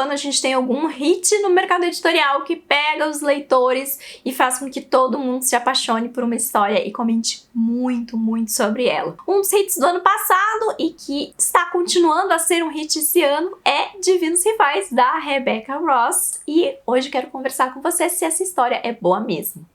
ano a gente tem algum hit no mercado editorial que pega os leitores e faz com que todo mundo se apaixone por uma história e comente muito, muito sobre ela. Um dos hits do ano passado e que está continuando a ser um hit esse ano é Divinos Rivais, da Rebecca Ross, e hoje eu quero conversar com você se essa história é boa mesmo.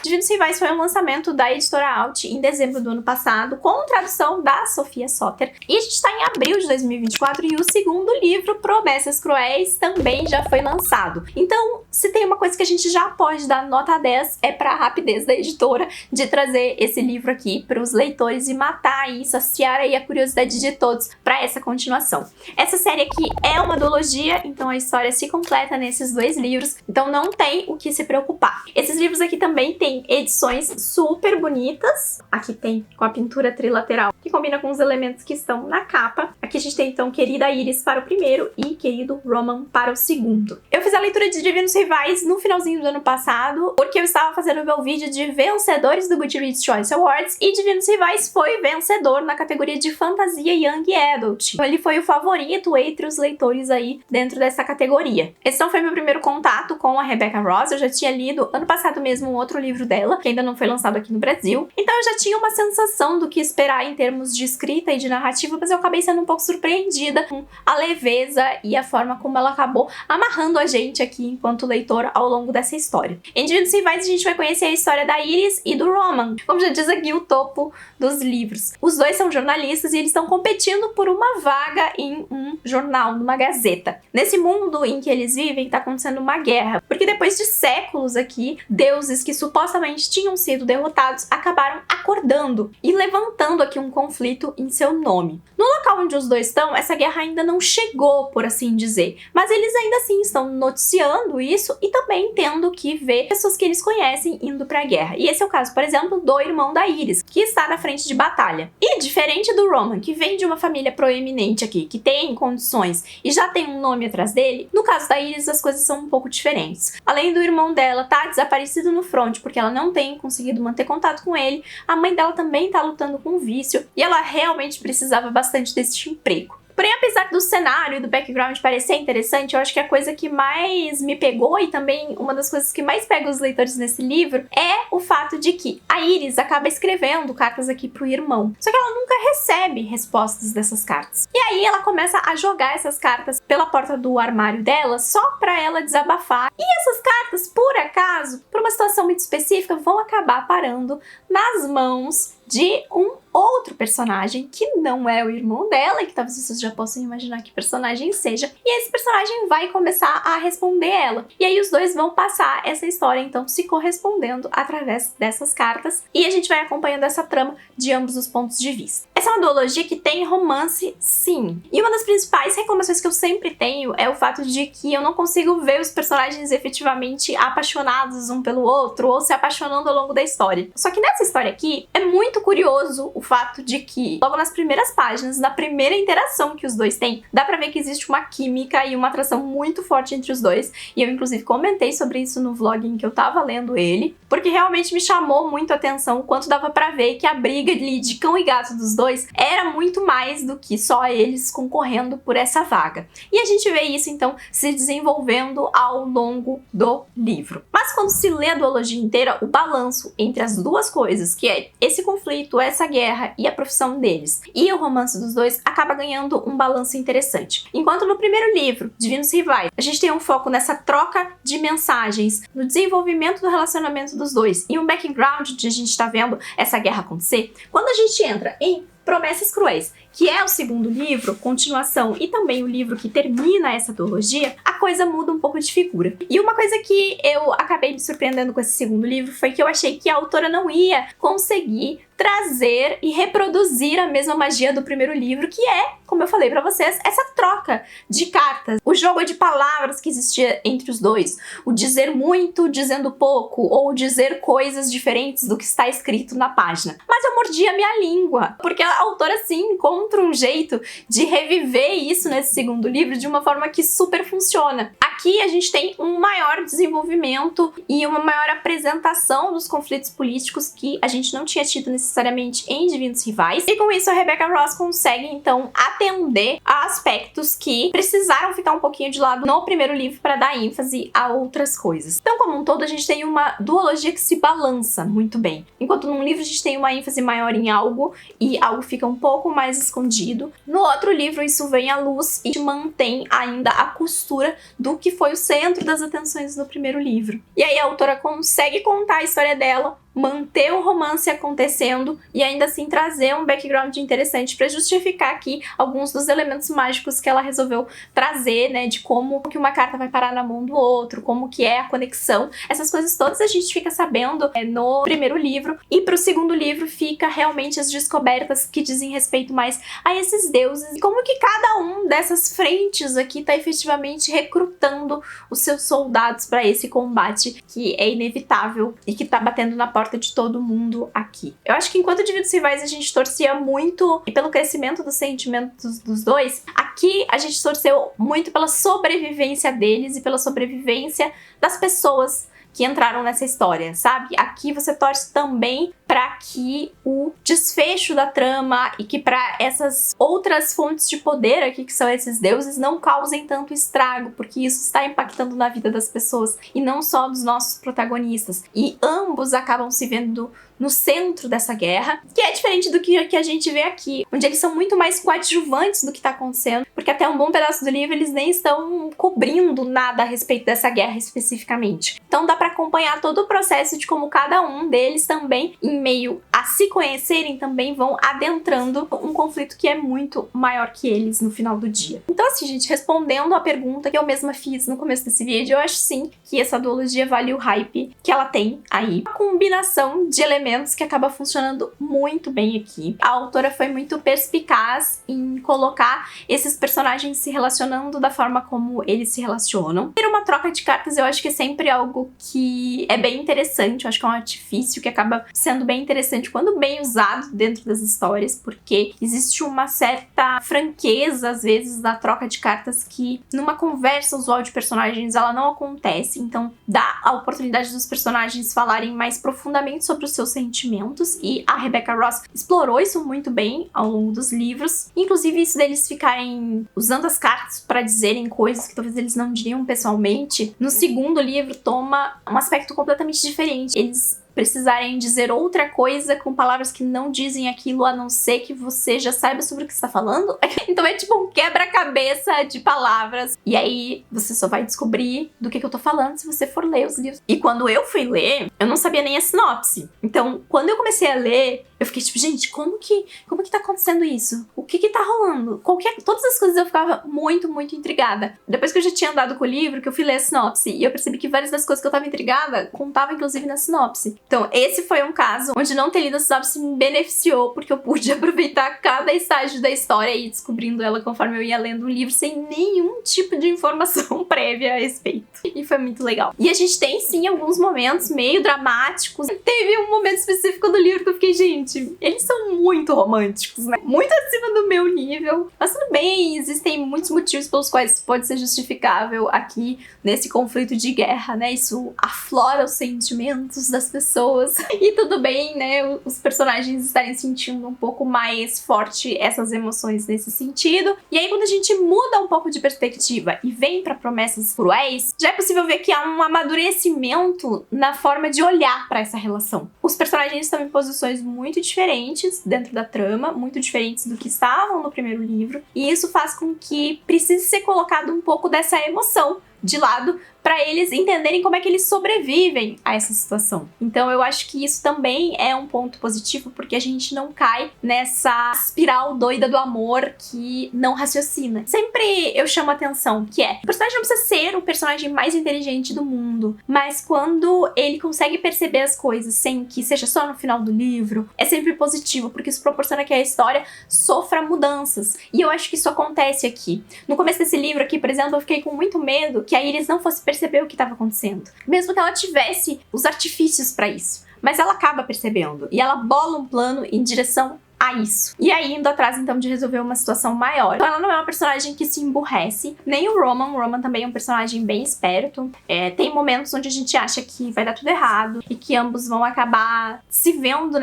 Divinos Rivais foi um lançamento da editora Alt em dezembro do ano passado, com tradução da Sofia Soter. E a gente está em abril de 2024 e o segundo livro, Promessas Cruéis, também já foi lançado. Então, se tem uma coisa que a gente já pode dar nota 10, é para a rapidez da editora de trazer esse livro aqui para os leitores e matar e saciar aí a curiosidade de todos para essa continuação. Essa série aqui é uma duologia, então a história se completa nesses dois livros, então não tem o que se preocupar. Esses livros aqui também têm edições super bonitas. Aqui tem com a pintura trilateral, que combina com os elementos que estão na capa. Aqui a gente tem então Querida Iris para o primeiro e Querido Roman para o segundo. Eu fiz a leitura de Divinos Rivais no finalzinho do ano passado, porque eu estava fazendo o meu vídeo de vencedores do Goodreads Choice Awards, e Divinos Rivais foi vencedor na categoria de fantasia Young Adult. Então ele foi o favorito entre os leitores aí dentro dessa categoria. Esse não foi meu primeiro contato com a Rebecca Ross, eu já tinha lido ano passado mesmo um outro livro dela, que ainda não foi lançado aqui no Brasil. Então eu já tinha uma sensação do que esperar em termos de escrita e de narrativa, mas eu acabei sendo um pouco surpreendida com a leveza e a forma como ela acabou amarrando a gente aqui enquanto leitor ao longo dessa história. Em Divinos Rivais a gente vai conhecer a história da Iris e do Roman, como já diz aqui o topo dos livros. Os dois são jornalistas e eles estão competindo por uma vaga em um jornal, numa gazeta. Nesse mundo em que eles vivem, está acontecendo uma guerra, porque depois de séculos aqui, deuses que supostamente tinham sido derrotados acabaram acordando e levantando aqui um conflito em seu nome. No local onde os dois estão, essa guerra ainda não chegou, por assim dizer, mas eles ainda assim estão noticiando isso e também tendo que ver pessoas que eles conhecem indo pra guerra. E esse é o caso, por exemplo, do irmão da Iris, que está na frente de batalha. E diferente do Roman, que vem de uma família proeminente aqui, que tem condições e já tem um nome atrás dele, no caso da Iris as coisas são um pouco diferentes. Além do irmão dela estar desaparecido no front porque ela não tem conseguido manter contato com ele, a mãe dela também tá lutando com um vício e ela realmente precisava bastante desse emprego. Porém, apesar do cenário e do background parecer interessante, eu acho que a coisa que mais me pegou e também uma das coisas que mais pega os leitores nesse livro é o fato de que a Iris acaba escrevendo cartas aqui pro irmão. Só que ela nunca recebe respostas dessas cartas. E aí ela começa a jogar essas cartas pela porta do armário dela só pra ela desabafar. E essas cartas, por acaso, por uma situação muito específica, vão acabar parando nas mãos de um outro personagem que não é o irmão dela e que talvez vocês já possam imaginar que personagem seja, e esse personagem vai começar a responder ela. E aí os dois vão passar essa história então se correspondendo através dessas cartas e a gente vai acompanhando essa trama de ambos os pontos de vista. Essa é uma duologia que tem romance, sim. E uma das principais reclamações que eu sempre tenho é o fato de que eu não consigo ver os personagens efetivamente apaixonados um pelo outro ou se apaixonando ao longo da história. Só que nessa história aqui é muito curioso o fato de que logo nas primeiras páginas, na primeira interação que os dois têm, dá pra ver que existe uma química e uma atração muito forte entre os dois, e eu inclusive comentei sobre isso no vlog em que eu tava lendo ele, porque realmente me chamou muito a atenção o quanto dava pra ver que a briga ali de cão e gato dos dois era muito mais do que só eles concorrendo por essa vaga. E a gente vê isso então se desenvolvendo ao longo do livro. Mas quando se lê a duologia inteira, o balanço entre as duas coisas, que é esse conflito, essa guerra e a profissão deles, e o romance dos dois, acaba ganhando um balanço interessante. Enquanto no primeiro livro, Divinos Rivais, a gente tem um foco nessa troca de mensagens, no desenvolvimento do relacionamento dos dois e um background de a gente tá vendo essa guerra acontecer, quando a gente entra em Promessas Cruéis, que é o segundo livro, continuação e também o livro que termina essa duologia, a coisa muda um pouco de figura. E uma coisa que eu acabei me surpreendendo com esse segundo livro foi que eu achei que a autora não ia conseguir trazer e reproduzir a mesma magia do primeiro livro, que é, como eu falei pra vocês, essa troca de cartas, o jogo de palavras que existia entre os dois, o dizer muito dizendo pouco, ou dizer coisas diferentes do que está escrito na página. Mas eu mordi a minha língua, porque a autora sim encontra um jeito de reviver isso nesse segundo livro de uma forma que super funciona. Aqui a gente tem um maior desenvolvimento e uma maior apresentação dos conflitos políticos que a gente não tinha tido nesse necessariamente em Divinos Rivais. E com isso a Rebecca Ross consegue então atender a aspectos que precisaram ficar um pouquinho de lado no primeiro livro para dar ênfase a outras coisas. Então, como um todo, a gente tem uma duologia que se balança muito bem. Enquanto num livro a gente tem uma ênfase maior em algo e algo fica um pouco mais escondido, no outro livro isso vem à luz e mantém ainda a costura do que foi o centro das atenções no primeiro livro. E aí a autora consegue contar a história dela, manter o romance acontecendo e ainda assim trazer um background interessante para justificar aqui alguns dos elementos mágicos que ela resolveu trazer, né, de como que uma carta vai parar na mão do outro, como que é a conexão. Essas coisas todas a gente fica sabendo no primeiro livro, e pro segundo livro fica realmente as descobertas que dizem respeito mais a esses deuses e como que cada um dessas frentes aqui tá efetivamente recrutando os seus soldados para esse combate que é inevitável e que tá batendo na porta de todo mundo aqui. Eu acho que enquanto Divinos Rivais a gente torcia muito e pelo crescimento dos sentimentos dos dois, aqui a gente torceu muito pela sobrevivência deles e pela sobrevivência das pessoas que entraram nessa história, sabe? Aqui você torce também para que o desfecho da trama e que para essas outras fontes de poder aqui, que são esses deuses, não causem tanto estrago, porque isso está impactando na vida das pessoas e não só dos nossos protagonistas. E ambos acabam se vendo no centro dessa guerra, que é diferente do que a gente vê aqui, onde eles são muito mais coadjuvantes do que tá acontecendo, porque até um bom pedaço do livro eles nem estão cobrindo nada a respeito dessa guerra especificamente. Então dá pra acompanhar todo o processo de como cada um deles também, em meio a se conhecerem, também vão adentrando um conflito que é muito maior que eles no final do dia. Então assim, gente, respondendo a pergunta que eu mesma fiz no começo desse vídeo, eu acho sim que essa duologia vale o hype que ela tem aí. Uma combinação de elementos que acaba funcionando muito bem aqui. A autora foi muito perspicaz em colocar esses personagens se relacionando da forma como eles se relacionam. Ter uma troca de cartas eu acho que é sempre algo que é bem interessante, eu acho que é um artifício que acaba sendo bem interessante quando bem usado dentro das histórias, porque existe uma certa franqueza, às vezes, da troca de cartas que numa conversa usual de personagens ela não acontece, então dá a oportunidade dos personagens falarem mais profundamente sobre os seus sentimentos, e a Rebecca Ross explorou isso muito bem ao longo dos livros, inclusive isso deles ficarem usando as cartas para dizerem coisas que talvez eles não diriam pessoalmente. No segundo livro toma um aspecto completamente diferente, eles precisarem dizer outra coisa com palavras que não dizem aquilo, a não ser que você já saiba sobre o que está falando. Então é tipo um quebra-cabeça de palavras, e aí você só vai descobrir do que eu tô falando se você for ler os livros. E quando eu fui ler, eu não sabia nem a sinopse. Então, quando eu comecei a ler, eu fiquei tipo, gente, como que tá acontecendo isso? O que tá rolando? Todas as coisas eu ficava muito, muito intrigada. Depois que eu já tinha andado com o livro, que eu fui ler a sinopse, e eu percebi que várias das coisas que eu tava intrigada contava inclusive na sinopse. Então, esse foi um caso onde não ter lido a sinopse me beneficiou, porque eu pude aproveitar cada estágio da história e ir descobrindo ela conforme eu ia lendo o livro, sem nenhum tipo de informação prévia a respeito. E foi muito legal. E a gente tem, sim, alguns momentos meio dramáticos. Teve um momento específico do livro que eu fiquei, gente, eles são muito românticos, né? Muito acima do meu nível. Mas tudo bem, existem muitos motivos pelos quais isso pode ser justificável aqui nesse conflito de guerra, né? Isso aflora os sentimentos das pessoas. E tudo bem, né, os personagens estarem sentindo um pouco mais forte essas emoções nesse sentido. E aí quando a gente muda um pouco de perspectiva e vem pra Promessas Cruéis, já é possível ver que há um amadurecimento na forma de olhar pra essa relação. Os personagens estão em posições muito diferentes dentro da trama, muito diferentes do que estavam no primeiro livro, e isso faz com que precise ser colocado um pouco dessa emoção de lado para eles entenderem como é que eles sobrevivem a essa situação. Então eu acho que isso também é um ponto positivo, porque a gente não cai nessa espiral doida do amor que não raciocina. Sempre eu chamo a atenção que o personagem não precisa ser o personagem mais inteligente do mundo, mas quando ele consegue perceber as coisas sem que seja só no final do livro, é sempre positivo, porque isso proporciona que a história sofra mudanças. E eu acho que isso acontece aqui. No começo desse livro aqui, por exemplo, eu fiquei com muito medo que a Iris não fosse perceber o que estava acontecendo, mesmo que ela tivesse os artifícios para isso. Mas ela acaba percebendo e ela bola um plano em direção a isso. E aí, indo atrás, então, de resolver uma situação maior. Então, ela não é uma personagem que se emburrece, nem o Roman. O Roman também é um personagem bem esperto. Tem momentos onde a gente acha que vai dar tudo errado e que ambos vão acabar se vendo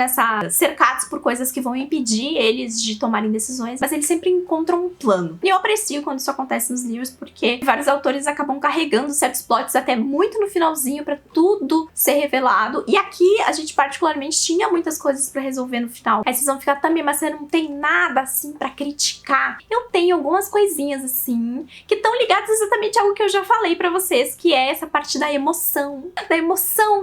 cercados por coisas que vão impedir eles de tomarem decisões, mas eles sempre encontram um plano. E eu aprecio quando isso acontece nos livros, porque vários autores acabam carregando certos plots até muito no finalzinho pra tudo ser revelado. E aqui a gente particularmente tinha muitas coisas pra resolver no final. Aí vocês vão ficar também, mas você não tem nada assim pra criticar. Eu tenho algumas coisinhas assim que estão ligadas exatamente a algo que eu já falei pra vocês, que é essa parte da emoção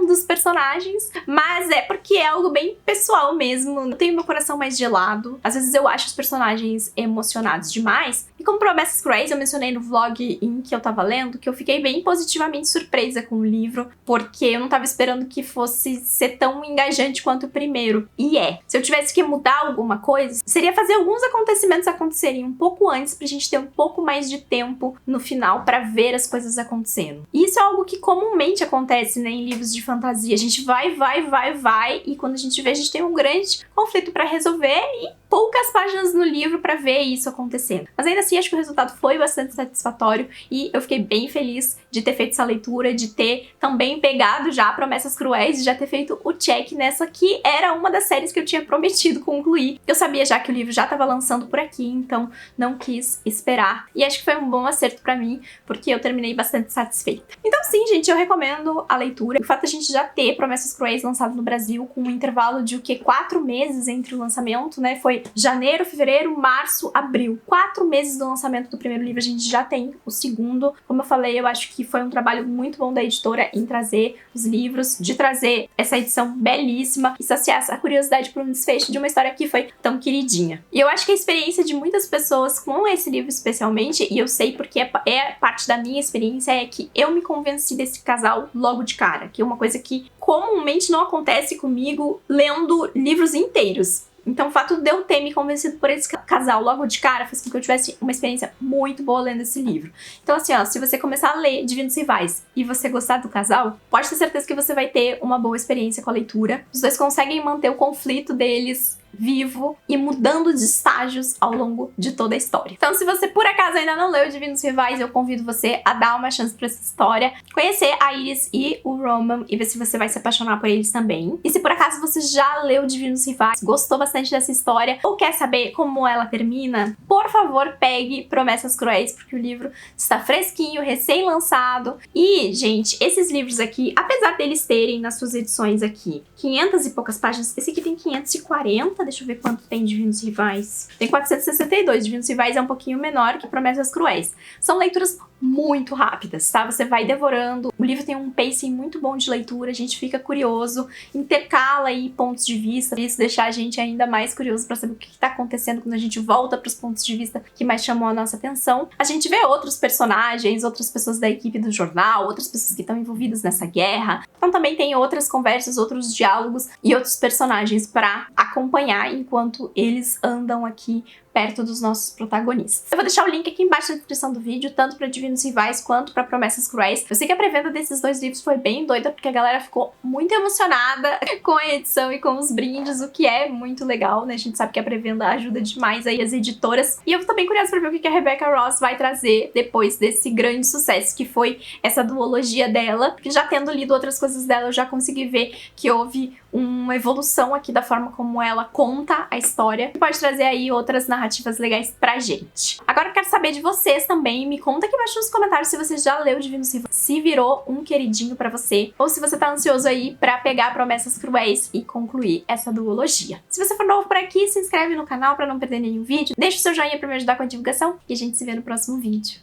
dos personagens, mas é porque é algo bem pessoal mesmo. Eu tenho meu coração mais gelado. Às vezes eu acho os personagens emocionados demais. E como Promessas Cruéis, eu mencionei no vlog em que eu tava lendo, que eu fiquei bem positivamente surpresa com o livro, porque eu não tava esperando que fosse ser tão engajante quanto o primeiro. E se eu tivesse que mudar alguma coisa, seria fazer alguns acontecimentos acontecerem um pouco antes, pra gente ter um pouco mais de tempo no final pra ver as coisas acontecendo. E isso é algo que comumente acontece, né, em livros de fantasia. A gente vai, e quando a gente vê, a gente tem um grande conflito pra resolver e poucas páginas no livro pra ver isso acontecendo. Mas ainda assim, acho que o resultado foi bastante satisfatório e eu fiquei bem feliz de ter feito essa leitura, de ter também pegado já Promessas Cruéis e já ter feito o check nessa que era uma das séries que eu tinha prometido concluir. Eu sabia já que o livro já estava lançando por aqui, então não quis esperar. E acho que foi um bom acerto pra mim, porque eu terminei bastante satisfeita. Então sim, gente, eu recomendo a leitura. O fato de a gente já ter Promessas Cruéis lançado no Brasil com um intervalo de 4 meses entre o lançamento, né? Foi janeiro, fevereiro, março, abril. 4 meses do lançamento do primeiro livro, a gente já tem o segundo. Como eu falei, eu acho que foi um trabalho muito bom da editora em trazer os livros, de trazer essa edição belíssima e saciar essa curiosidade por um desfecho de uma história que foi tão queridinha. E eu acho que a experiência de muitas pessoas com esse livro especialmente, e eu sei porque é parte da minha experiência, é que eu me convenci desse casal logo de cara, que é uma coisa que comumente não acontece comigo lendo livros inteiros. Então o fato de eu ter me convencido por esse casal logo de cara fez com que eu tivesse uma experiência muito boa lendo esse livro. Então assim, ó, se você começar a ler Divinos Rivais e você gostar do casal, pode ter certeza que você vai ter uma boa experiência com a leitura. Os dois conseguem manter o conflito deles vivo e mudando de estágios ao longo de toda a história. Então, se você por acaso ainda não leu Divinos Rivais, eu convido você a dar uma chance pra essa história, conhecer a Iris e o Roman e ver se você vai se apaixonar por eles também. E se por acaso você já leu Divinos Rivais, gostou bastante dessa história ou quer saber como ela termina, por favor, pegue Promessas Cruéis, porque o livro está fresquinho, recém-lançado. E, gente, esses livros aqui, apesar deles terem nas suas edições aqui 500 e poucas páginas, esse aqui tem 540. Deixa eu ver quanto tem Divinos Rivais. Tem 462. Divinos Rivais é um pouquinho menor que Promessas Cruéis. São leituras muito rápidas, tá? Você vai devorando. O livro tem um pacing muito bom de leitura, a gente fica curioso, intercala aí pontos de vista, isso deixa a gente ainda mais curioso pra saber o que tá acontecendo quando a gente volta pros pontos de vista que mais chamou a nossa atenção. A gente vê outros personagens, outras pessoas da equipe do jornal, outras pessoas que estão envolvidas nessa guerra. Então também tem outras conversas, outros diálogos e outros personagens pra acompanhar enquanto eles andam aqui perto dos nossos protagonistas. Eu vou deixar o link aqui embaixo na descrição do vídeo, tanto para Divinos Rivais quanto para Promessas Cruéis. Eu sei que a pré-venda desses dois livros foi bem doida, porque a galera ficou muito emocionada com a edição e com os brindes, o que é muito legal, né? A gente sabe que a pré-venda ajuda demais aí as editoras. E eu tô bem curiosa para ver o que a Rebecca Ross vai trazer depois desse grande sucesso que foi essa duologia dela, porque já tendo lido outras coisas dela, eu já consegui ver que houve uma evolução aqui da forma como ela conta a história, e pode trazer aí outras narrativas legais pra gente. Agora eu quero saber de vocês também, me conta aqui embaixo nos comentários se você já leu Divinos Rivais, se virou um queridinho pra você, ou se você tá ansioso aí pra pegar Promessas Cruéis e concluir essa duologia. Se você for novo por aqui, se inscreve no canal pra não perder nenhum vídeo, deixa o seu joinha pra me ajudar com a divulgação, e a gente se vê no próximo vídeo.